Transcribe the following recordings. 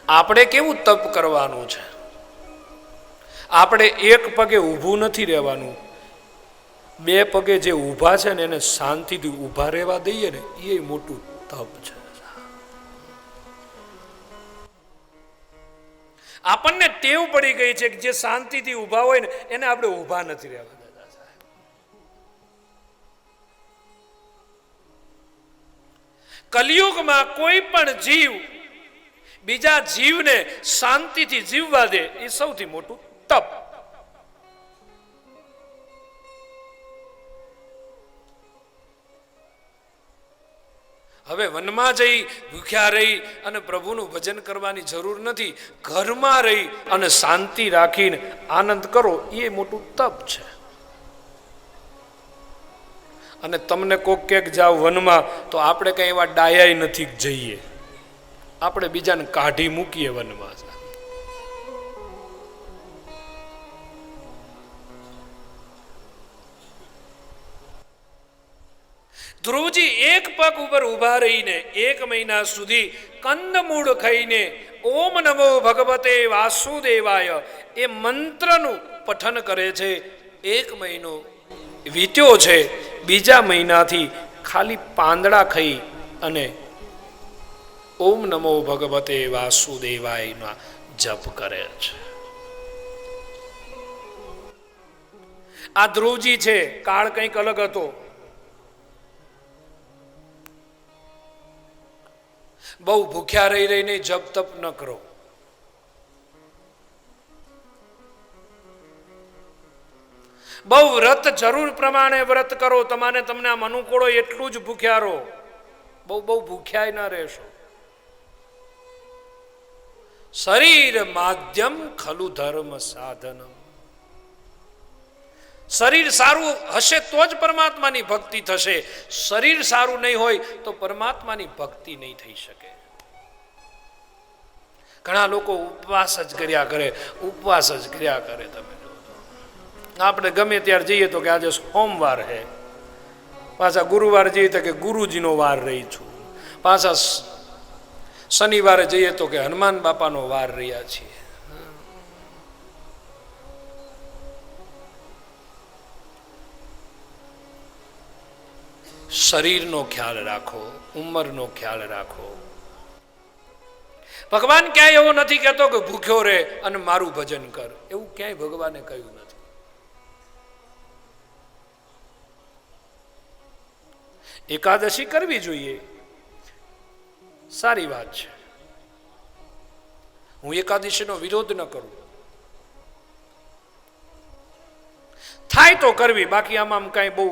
આપણે કેવું તપ કરવાનું છે? આપણે એક પગે ઊભું નથી રહેવાનું, બે પગે જે ઊભા છે ને એને શાંતિથી ઊભા રહેવા દઈએ ને, એ મોટું તપ છે. આપણને ટેવ પડી ગઈ છે કે જે શાંતિથી ઊભા હોય ને એને આપણે ઊભા નથી રહેવા દેતા. કલિયુગમાં કોઈ પણ જીવ બીજા જીવને શાંતિથી જીવવા દે એ સૌથી મોટું તપ. હવે વનમાં જઈ ભૂખ્યા રહી અને પ્રભુનું ભજન કરવાની જરૂર નથી. ઘરમાં રહી અને શાંતિ રાખીને આનંદ કરો એ મોટું તપ છે. અને તમને કોક કેક જાવ વનમાં તો આપણે કઈ એવા ડાયા નથી જઈએ, આપણે બીજાને કાઢી મૂકીએ વનમાં. ધ્રુવજી એક પગ ઉપર ઊભા રહીને 1 મહિના સુધી કંદમૂળ ખાઈને ઓમ નમો ભગવતે વાસુદેવાય એ મંત્રનું પઠન કરે છે. 1 મહિનો વીત્યો છે, બીજા મહિનાથી ખાલી પાંદડા ખાઈ અને ઓમ નમો ભગવતે વાસુદેવાયના જપ કરે છે. આ ધ્રુવજી છે, કાળ કંઈક અલગ હતો. બહુ ભૂખ્યા રહી રહીને જપ તપ ન કરો. બહુ વ્રત જરૂર પ્રમાણે વ્રત કરો. તમને આમ અનુકૂળ હોય એટલું જ ભૂખ્યા રહો. બહુ ભૂખ્યા ના રહેશો. શરીર માધ્યમ ખલુ ધર્મ સાધનમ. શરીર સારું હશે તો જ પરમાત્માની ભક્તિ થશે. શરીર સારું નહીં હોય તો પરમાત્માની ભક્તિ નહીં થઈ શકે. ઘણા લોકો ઉપવાસ જ કર્યા કરે, ઉપવાસ જ કર્યા કરે. તમે આપણે ગમે ત્યારે જઈએ તો કે આજે સોમવાર છે, પાછા ગુરુવાર જઈએ તો કે ગુરુજીનો વાર રહી છું, પાછા શનિવારે જઈએ તો કે હનુમાન બાપાનો વાર રહ્યા છીએ. શરીરનો ખ્યાલ રાખો, ઉંમરનો ખ્યાલ રાખો. ભગવાન ક્યાંય એવો નથી કહેતો કે ભૂખ્યો રહે અને મારું ભજન કર. એવું ક્યાંય ભગવાને કહ્યું નથી. એકાદશી કરવી જોઈએ, સારી વાત છે. હું એકાદશીનો વિરોધ ન કરું, થાય તો કરવી. બાકી આમાં કઈ બહુ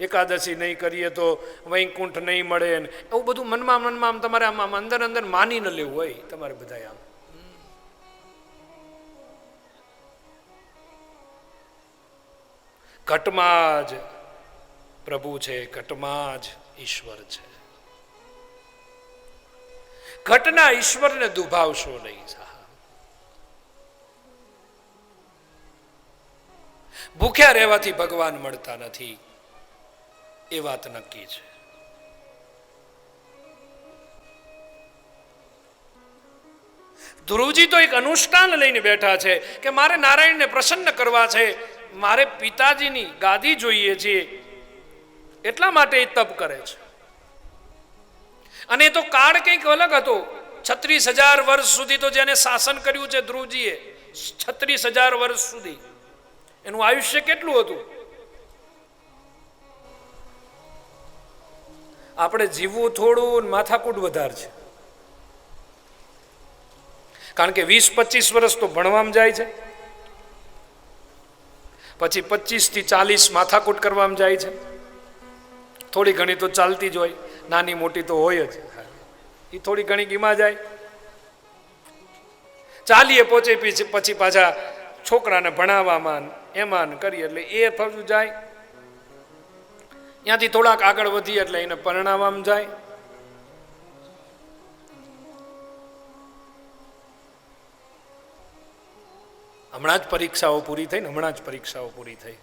એકાદશી નહીં કરીએ તો વૈકુંઠ નહીં મળે એવું બધું મનમાં તમારે આમ અંદર માની ન લેવું હોય તમારે બધા. આમ ઘટમાં જ પ્રભુ છે, ઘટમાં જ ઈશ્વર છે. ઘટના ઈશ્વરને દુભાવશો નહીં. ભૂખ્યા રહેવાથી ભગવાન મળતા નથી, એ વાત નક્કી છે. ધ્રુવજી તો એક અનુષ્ઠાન લઈને બેઠા છે કે મારે નારાયણને પ્રસન્ન કરવા છે, મારે પિતાજીની ગાદી જોઈએ છે, એટલા માટે એ તપ કરે છે. અને એ તો કાળ કંઈક અલગ હતો. 36,000 વર્ષ સુધી તો જેને શાસન કર્યું છે ધ્રુવજીએ, 36,000 વર્ષ સુધી એનું આયુષ્ય કેટલું હતું? આપણે જીવવું થોડું, માથાકૂટ વધારે છે. કારણ કે 20-25 વર્ષ તો ભણવામાં જાય છે, પછી 25 થી 40 માથાકૂટ કરવામાં જાય છે. થોડી ઘણી તો ચાલતી જ હોય, નાની મોટી તો હોય જ. એ થોડી ઘણી ગીમાં જાય, 40 પહોંચે પછી પાછા છોકરાને ભણાવવામાં એમાં કરીએ એટલે એ ફરતું જાય. ત્યાંથી થોડાક આગળ વધીએ એટલે એને પરણાવવામાં જાય. હમણાં જ પરીક્ષાઓ પૂરી થઈ.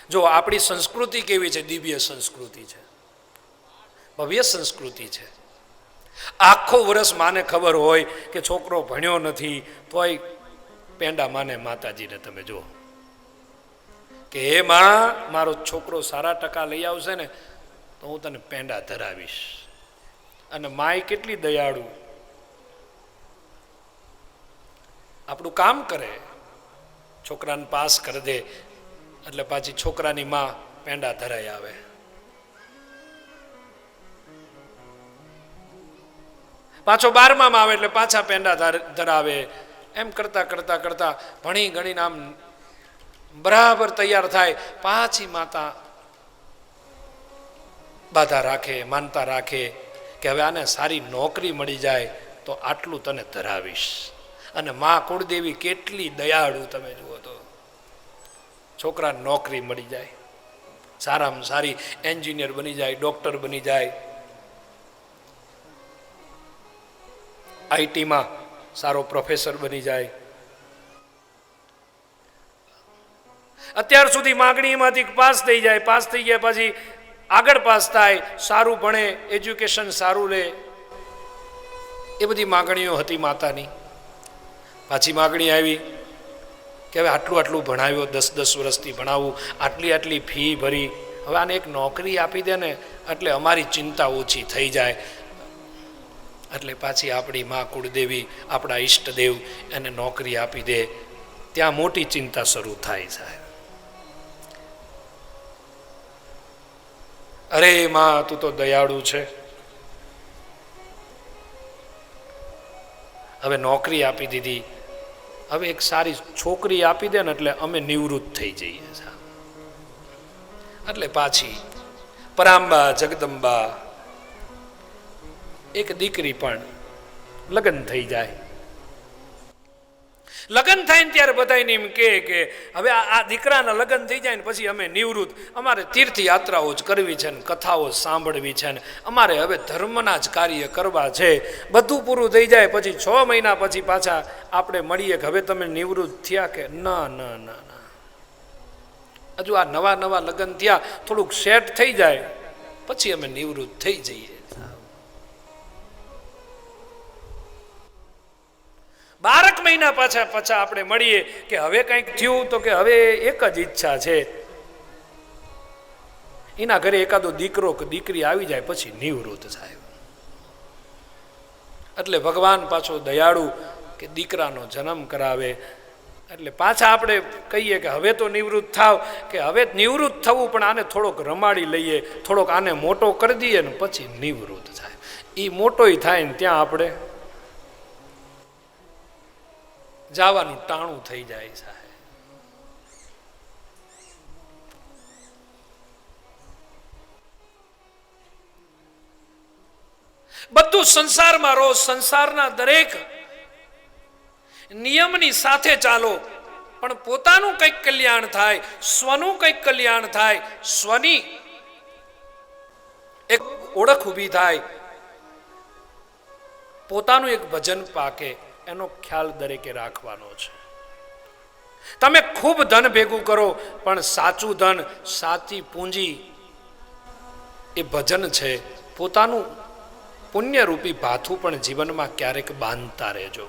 જો આપણી સંસ્કૃતિ કેવી છે, દિવ્ય સંસ્કૃતિ છે, ભવ્ય સંસ્કૃતિ છે. આખો વર્ષ માને ખબર હોય કે છોકરો ભણ્યો નથી, તોય પેંડા માને માતાજીને તમે જુઓ કે હે માં, મારો છોકરો સારા ટકા લઈ આવશે ને તો હું તને પેંડા ધરાવીશ. અને માય કેટલી દયાળુ, આપણું કામ કરે, છોકરાને પાસ કરી દે એટલે પાછી છોકરાની માં પેંડા ધરાઈ આવે. પાછો 12માં આવે એટલે પાછા પેંડા ધરાવે. એમ કરતા કરતા કરતા ભણી ગણીને આમ બરાબર તૈયાર થાય, પાછી માતા બાધા રાખે, માનતા રાખે કે હવે આને સારી નોકરી મળી જાય તો આટલું તને ધરાવીશ. અને મા કુળદેવી કેટલી દયાળુ તમે જુઓ તો, છોકરાને નોકરી મળી જાય, સારામાં સારી એન્જિનિયર બની જાય, ડોક્ટર બની જાય, આઈટીમાં સારો પ્રોફેસર બની જાય. અત્યાર સુધી માગણીમાંથી પાસ થઈ જાય, પાસ થઈ ગયા પછી આગળ પાસ થાય, સારું ભણે, એજ્યુકેશન સારું લે, એ બધી માગણીઓ હતી માતાની. પાછી માગણી આવી કે હવે આટલું આટલું ભણાવ્યો, 10-10 વર્ષથી ભણાવું, આટલી આટલી ફી ભરી, હવે આને એક નોકરી આપી દે ને એટલે અમારી ચિંતા ઓછી થઈ જાય. એટલે પાછી આપણી મા કુળદેવી, આપણા ઈષ્ટદેવ એને નોકરી આપી દે. ત્યાં મોટી ચિંતા શરૂ થાય સાહેબ. અરે માં, તું તો દયાળુ છે, હવે નોકરી આપી દીધી, હવે એક સારી છોકરી આપી દે ને એટલે અમે નિવૃત્ત થઈ જઈએ. એટલે પાછી પરાંબા જગદંબા, એક દીકરી પણ લગ્ન થઈ જાય. લગ્ન થાય ને ત્યારે બધાને એમ કે હવે આ દીકરાના લગ્ન થઈ જાય ને પછી અમે નિવૃત્ત, અમારે તીર્થયાત્રાઓ જ કરવી છે ને કથાઓ સાંભળવી છે ને અમારે હવે ધર્મના જ કાર્ય કરવા છે. બધું પૂરું થઈ જાય પછી 6 મહિના પછી પાછા આપણે મળીએ કે હવે તમે નિવૃત્ત થયા કે ના ના ના ના, હજુ આ નવા નવા લગ્ન થયા, થોડુંક સેટ થઈ જાય પછી અમે નિવૃત્ત થઈ જઈએ. 12 મહિના પાછા આપણે મળીએ કે હવે કંઈક થયું તો કે હવે એક જ ઈચ્છા છે, એના ઘરે એકાદો દીકરો કે દીકરી આવી જાય પછી નિવૃત્ત થાય. એટલે ભગવાન પાછો દયાળુ કે દીકરાનો જન્મ કરાવે. એટલે પાછા આપણે કહીએ કે હવે તો નિવૃત્ત થાવ, કે હવે નિવૃત્ત થવું પણ આને થોડોક રમાડી લઈએ, થોડોક આને મોટો કરી દઈએ ને પછી નિવૃત્ત થાય. એ મોટોય થાય ને ત્યાં આપણે જવાનું ટાણું થઈ જાય સાહેબ. બધું સંસારમાં રહો, સંસારના દરેક નિયમની સાથે ચાલો, પણ પોતાનું કંઈક કલ્યાણ થાય, સ્વનું કંઈક કલ્યાણ થાય, સ્વની એક ઓળખ ઊભી થાય, પોતાનું એક ભજન પાકે, એનો ખ્યાલ દરેકે રાખવાનો છે. તમે ખૂબ ધન ભેગું કરો પણ સાચું ધન, સાચી પૂંજી એ ભજન છે. પોતાનું પુણ્યરૂપી ભાથું પણ જીવનમાં ક્યારેક બાંધતા રહેજો.